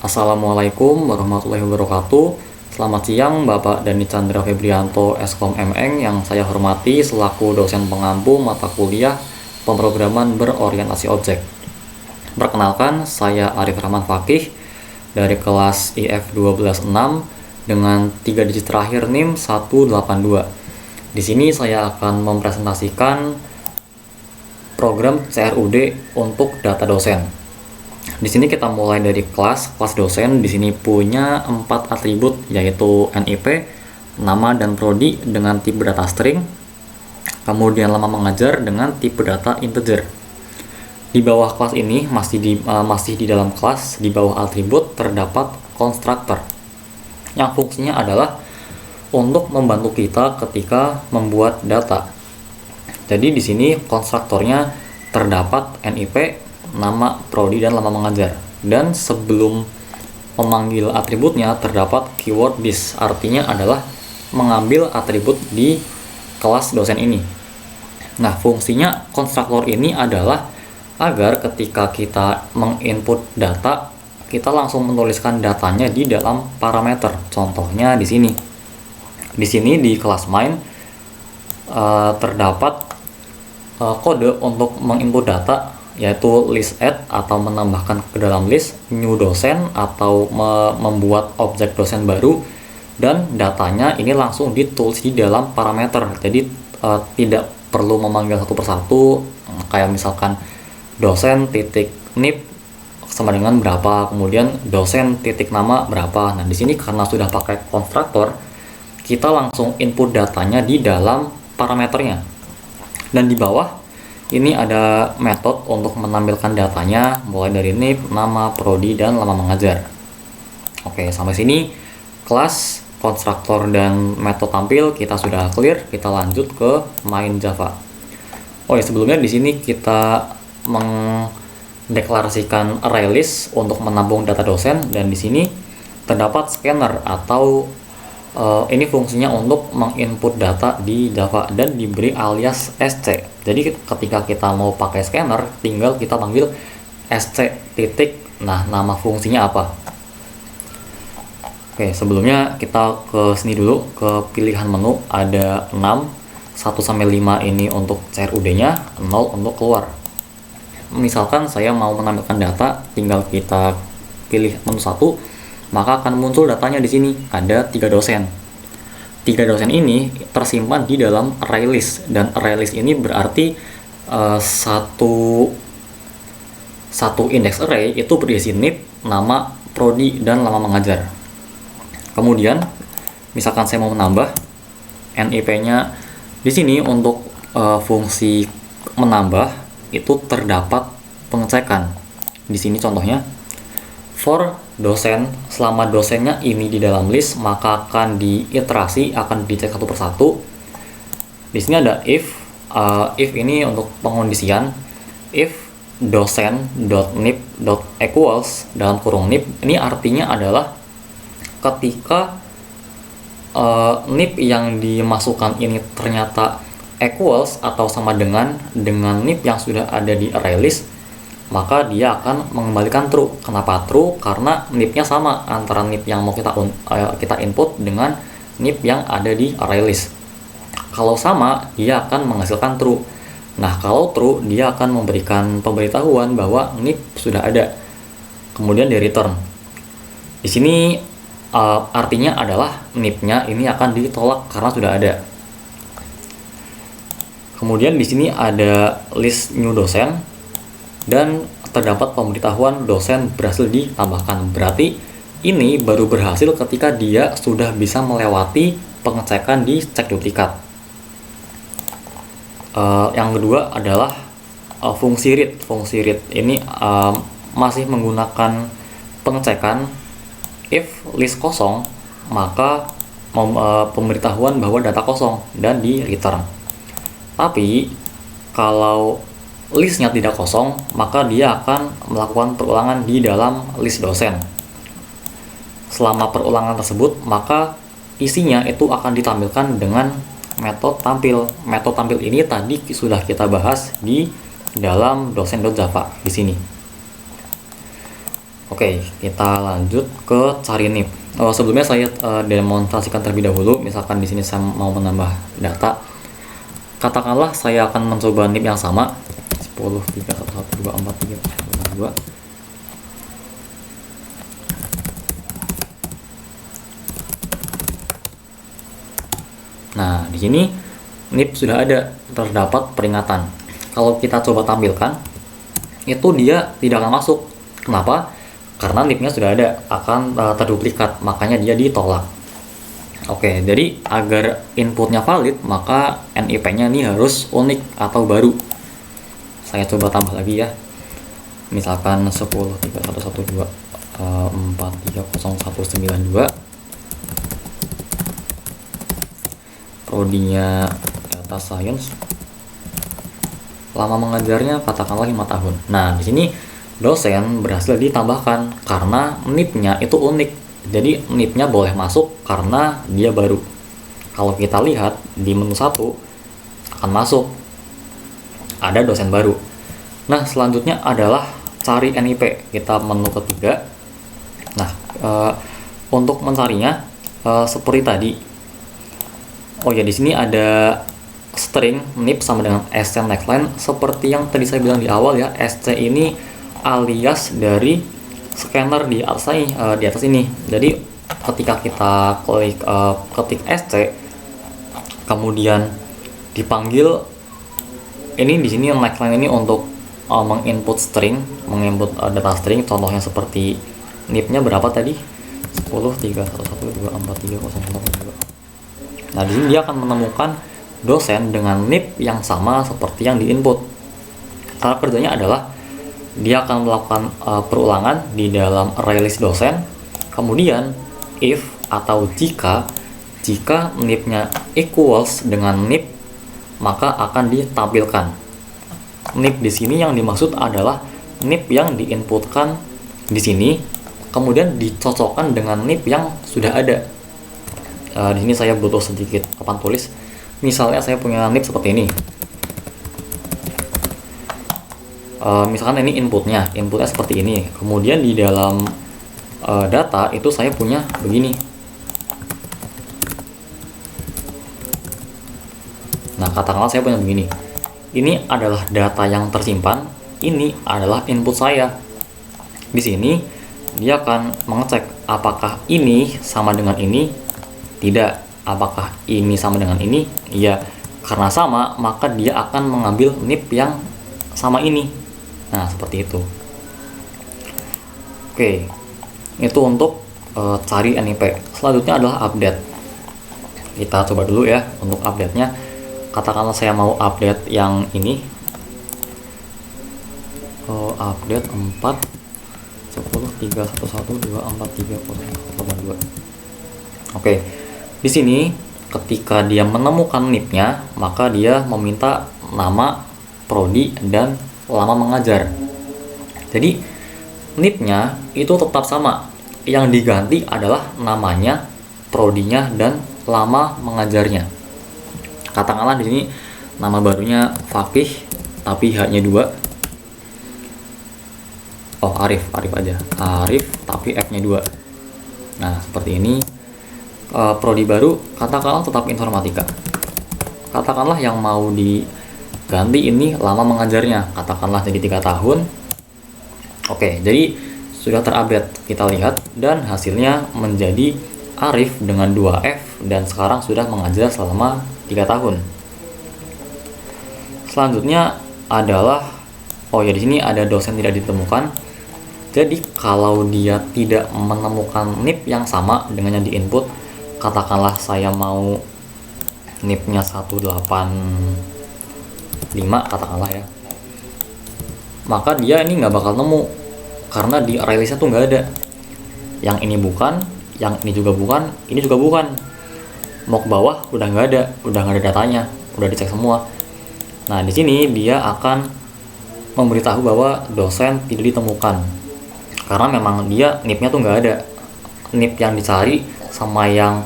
Assalamualaikum warahmatullahi wabarakatuh. Selamat siang Bapak Dani Chandra Febrianto, Eskom MN, yang saya hormati selaku dosen pengampu mata kuliah pemrograman berorientasi objek. Perkenalkan, saya Arif Rahman Fakih dari kelas IF 126 dengan 3 digit terakhir NIM 182. Di sini saya akan mempresentasikan program CRUD untuk data dosen. Di sini kita mulai dari kelas dosen. Di sini punya 4 atribut, yaitu NIP, nama dan prodi dengan tipe data string, kemudian lama mengajar dengan tipe data integer. Di bawah kelas ini masih di dalam kelas, di bawah atribut terdapat konstruktor yang fungsinya adalah untuk membantu kita ketika membuat data. Jadi di sini konstruktornya terdapat NIP, nama, prodi, dan lama mengajar. Dan sebelum memanggil atributnya terdapat keyword this, artinya adalah mengambil atribut di kelas dosen ini. Nah, fungsinya konstruktor ini adalah agar ketika kita menginput data, kita langsung menuliskan datanya di dalam parameter. Contohnya di sini. Di sini di kelas main terdapat kode untuk menginput data, yaitu list add atau menambahkan ke dalam list, new dosen atau membuat objek dosen baru, dan datanya ini langsung ditulis di dalam parameter. Jadi tidak perlu memanggil satu persatu, kayak misalkan dosen titik nip sama dengan berapa, kemudian dosen titik nama berapa. Nah, di sini karena sudah pakai konstruktor, kita langsung input datanya di dalam parameternya. Dan di bawah ini ada metode untuk menampilkan datanya, mulai dari nip, nama, prodi, dan lama mengajar. Oke, sampai sini kelas, konstruktor, dan metode tampil kita sudah clear. Kita lanjut ke main Java. Oh ya, sebelumnya di sini kita mendeklarasikan array list untuk menampung data dosen, dan di sini terdapat scanner atau ini fungsinya untuk menginput data di Java dan diberi alias sc. Jadi ketika kita mau pakai scanner, tinggal kita panggil sc titik. Nah, nama fungsinya apa? Oke, sebelumnya kita ke sini dulu, ke pilihan menu ada 6, 1-5 ini untuk CRUD-nya, 0 untuk keluar. Misalkan saya mau menampilkan data, tinggal kita pilih menu 1, maka akan muncul datanya di sini. Ada 3 dosen. 3 dosen ini tersimpan di dalam array list, dan array list ini berarti satu index array itu berisi nip, nama, prodi, dan lama mengajar. Kemudian misalkan saya mau menambah, NIP-nya di sini untuk fungsi menambah itu terdapat pengecekan. Di sini contohnya, for dosen, selama dosennya ini di dalam list, maka akan diiterasi, akan dicek satu persatu. Di sini ada if ini untuk pengondisian. If dosen.nip.equals dalam kurung nip, ini artinya adalah ketika nip yang dimasukkan ini ternyata equals atau sama dengan nip yang sudah ada di array list, maka dia akan mengembalikan true. Kenapa true? Karena nip-nya sama antara nip yang mau kita input dengan nip yang ada di array list. Kalau sama, dia akan menghasilkan true. Nah, kalau true, dia akan memberikan pemberitahuan bahwa nip sudah ada. Kemudian di return. Di sini artinya adalah nip-nya ini akan ditolak karena sudah ada. Kemudian di sini ada list new dosen, dan terdapat pemberitahuan dosen berhasil ditambahkan. Berarti ini baru berhasil ketika dia sudah bisa melewati pengecekan di cek duplikat. Yang kedua adalah fungsi read. Fungsi read ini masih menggunakan pengecekan. If list kosong, maka pemberitahuan bahwa data kosong dan di return. Tapi kalau listnya tidak kosong, maka dia akan melakukan perulangan di dalam list dosen. Selama perulangan tersebut, maka isinya itu akan ditampilkan dengan metode tampil. Metode tampil ini tadi sudah kita bahas di dalam dosen.java di sini. Oke, kita lanjut ke cari NIP. Sebelumnya saya demonstrasikan terlebih dahulu. Misalkan di sini saya mau menambah data. Katakanlah saya akan mencoba NIP yang sama 10 3 1 1 2 4 3 2. Nah, di sini NIP sudah ada, terdapat peringatan. Kalau kita coba tampilkan, itu dia tidak akan masuk. Kenapa? Karena NIP-nya sudah ada, akan terduplikat, makanya dia ditolak. Oke, jadi agar inputnya valid, maka NIP-nya ini harus unik atau baru. Saya coba tambah lagi ya. Misalkan 10 3 1 1 2 4 3 0 1 9 2. Prodinya data science. Lama mengajarnya katakanlah 5 tahun. Nah, di sini dosen berhasil ditambahkan karena NIP-nya itu unik. Jadi NIP-nya boleh masuk karena dia baru. Kalau kita lihat di menu 1 akan masuk. Ada dosen baru. Nah, selanjutnya adalah cari NIP. Kita menu ketiga. Nah, untuk mencarinya seperti tadi. Oh ya, di sini ada string NIP sama dengan SC neckline seperti yang tadi saya bilang di awal ya. SC ini alias dari scanner di atas ini. Jadi ketika kita klik ketik SC kemudian dipanggil, ini di sini neckline ini untuk menginput string, menginput data string. Contohnya seperti NIP-nya berapa tadi? 10 3 1 1 2 4 3 0 0 2. Nah, di sini dia akan menemukan dosen dengan NIP yang sama seperti yang diinput. Cara kerjanya adalah dia akan melakukan perulangan di dalam array list dosen. Kemudian if atau jika NIP-nya equals dengan NIP, maka akan ditampilkan. NIP di sini yang dimaksud adalah NIP yang diinputkan di sini, kemudian dicocokkan dengan NIP yang sudah ada. Di sini saya butuh sedikit papan tulis. Misalnya saya punya NIP seperti ini. Misalkan ini inputnya seperti ini. Kemudian di dalam data itu saya punya begini. Nah, katakanlah saya punya begini. Ini adalah data yang tersimpan. Ini adalah input saya. Di sini dia akan mengecek apakah ini sama dengan ini. Tidak. Apakah ini sama dengan ini? Iya. Karena sama, maka dia akan mengambil NIP yang sama ini. Nah, seperti itu. Oke. Itu untuk cari NIP. Selanjutnya adalah update. Kita coba dulu ya untuk update-nya. Katakanlah saya mau update yang ini. Update 4 10 3 1 1 2 4 3 0 2. Oke. Di sini ketika dia menemukan NIP-nya, maka dia meminta nama, prodi, dan lama mengajar. Jadi NIP-nya itu tetap sama. Yang diganti adalah namanya, prodinya, dan lama mengajarnya. Katakanlah di sini nama barunya Fakih, tapi H-nya 2. Oh, Arif aja. Arif, tapi F-nya 2. Nah, seperti ini. Prodi baru, katakanlah tetap informatika. Katakanlah yang mau diganti ini lama mengajarnya, katakanlah jadi 3 tahun. Oke, jadi sudah terupdate, kita lihat, dan hasilnya menjadi Arif dengan 2F dan sekarang sudah mengajar selama 3 tahun. Selanjutnya adalah di sini ada dosen tidak ditemukan. Jadi kalau dia tidak menemukan NIP yang sama dengan yang diinput, katakanlah saya mau NIP-nya 185 katakanlah ya, maka dia ini nggak bakal nemu karena di array list-nya tuh nggak ada. Yang ini bukan, yang ini juga bukan, ini juga bukan. Mau ke bawah udah nggak ada datanya, udah dicek semua. Nah, di sini dia akan memberitahu bahwa dosen tidak ditemukan karena memang dia NIP-nya tuh nggak ada. NIP yang dicari sama yang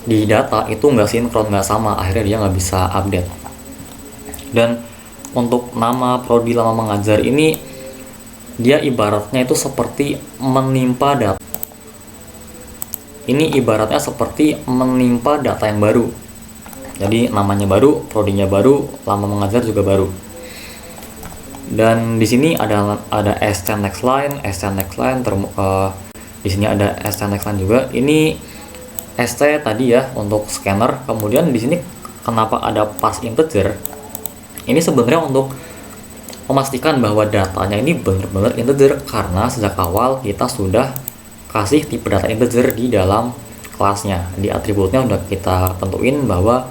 di data itu nggak sinkron, nggak sama, akhirnya dia nggak bisa update. Dan untuk nama, prodi, lama mengajar ini Dia ibaratnya itu seperti menimpa data. Ini ibaratnya seperti menimpa data yang baru. Jadi namanya baru, prodinya baru, lama mengajar juga baru. Dan di sini ada S10 next line, S10 next line, di sini ada S10 next line juga. Ini ST tadi ya untuk scanner. Kemudian di sini kenapa ada pass integer? Ini sebenarnya untuk memastikan bahwa datanya ini benar-benar integer, karena sejak awal kita sudah kasih tipe data integer di dalam kelasnya. Di atributnya udah kita tentuin bahwa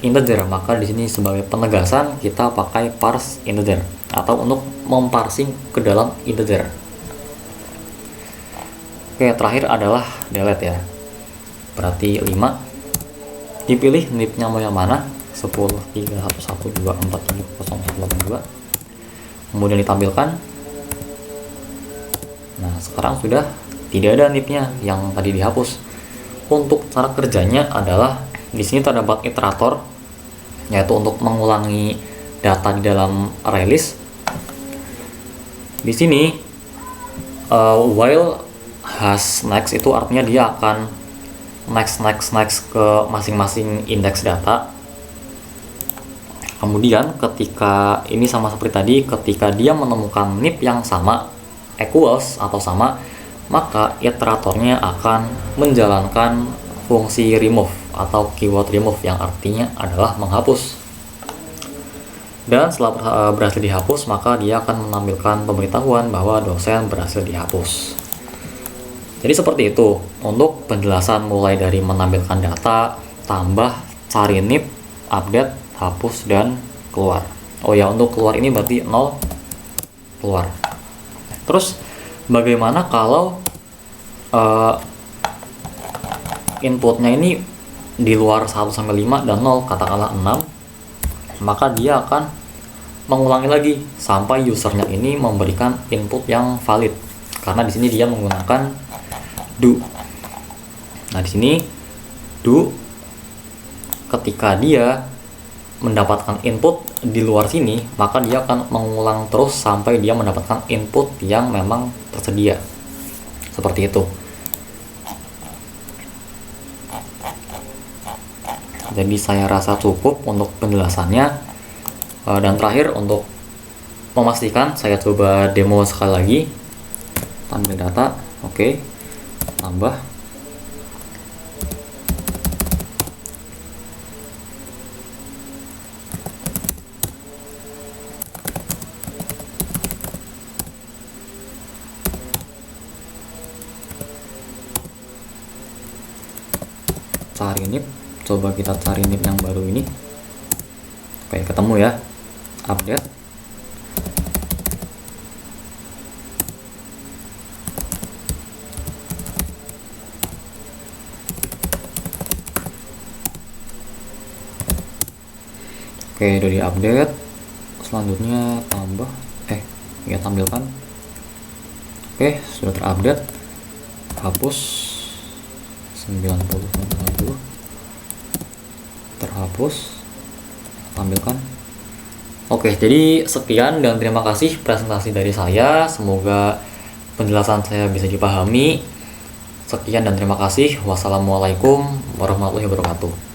integer, maka di sini sebagai penegasan kita pakai parse integer atau untuk memparsing ke dalam integer. Oke, terakhir adalah delete ya. Berarti 5. Dipilih nipnya mau yang mana? 10, 3, 1, 1, 2, 4, 7, 0, 1, 8, 2. Kemudian ditampilkan. Nah, sekarang sudah tidak ada nipnya yang tadi dihapus. Untuk cara kerjanya adalah di sini terdapat iterator, yaitu untuk mengulangi data di dalam array list. Di sini while has next itu artinya dia akan next ke masing-masing indeks data. Kemudian ketika ini sama seperti tadi, ketika dia menemukan nip yang sama, equals atau sama, maka iteratornya akan menjalankan fungsi remove atau keyword remove yang artinya adalah menghapus. Dan setelah berhasil dihapus, maka dia akan menampilkan pemberitahuan bahwa dosen berhasil dihapus. Jadi seperti itu untuk penjelasan mulai dari menampilkan data, tambah, cari nip, update, hapus, dan keluar. Oh ya, untuk keluar ini berarti 0 keluar. Terus bagaimana kalau inputnya ini di luar 1 sampai 5 dan 0, katakanlah 6, maka dia akan mengulangi lagi sampai usernya ini memberikan input yang valid, karena di sini dia menggunakan do. Nah, di sini do ketika dia mendapatkan input di luar sini, maka dia akan mengulang terus sampai dia mendapatkan input yang memang tersedia. Seperti itu. Jadi saya rasa cukup untuk penjelasannya. Dan terakhir untuk memastikan, saya coba demo sekali lagi. Tampil data, oke. Tambah. Cari nip, coba kita cari nip yang baru ini. Oke, ketemu ya. Update. Oke, udah di update. Selanjutnya tambah ya tampilkan. Oke, sudah terupdate. Hapus 90 terhapus, tampilkan. Oke, jadi sekian dan terima kasih presentasi dari saya. Semoga penjelasan saya bisa dipahami. Sekian dan terima kasih. Wassalamualaikum warahmatullahi wabarakatuh.